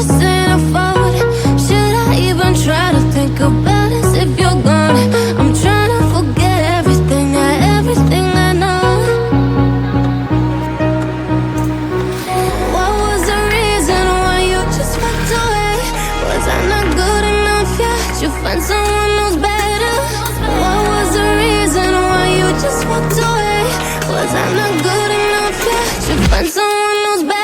you said I fought. Should I even try to think about us if you're gone? I'm trying to forget everything I know. What was the reason why you just walked away? Was I not good enough yet? You find someone who's better? What was the reason why you just walked away? Was I not good enough yet? You find someone who's better?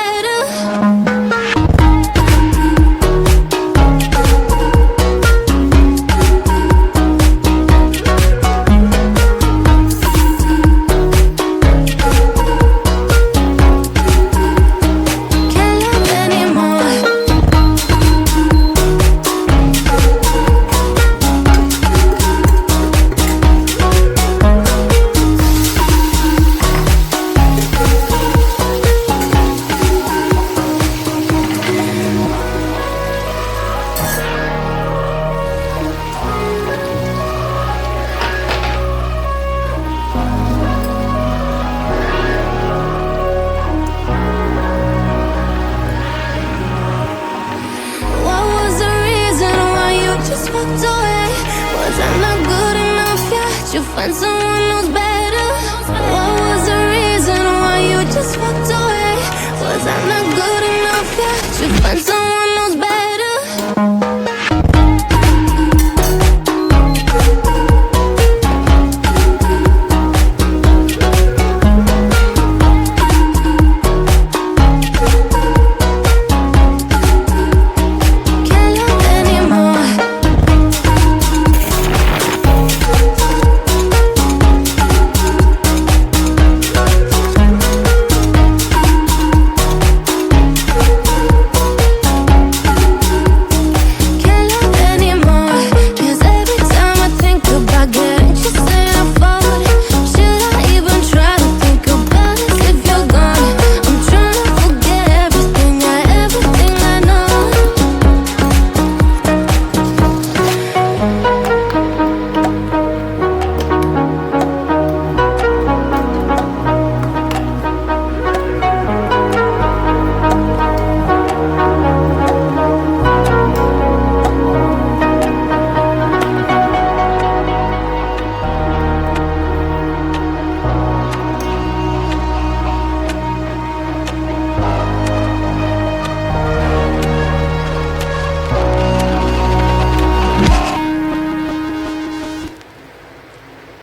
Walked away. Was I not good enough yet? You find someone who's better? What was the reason why you just walked away? Was I not good enough yet? You find someone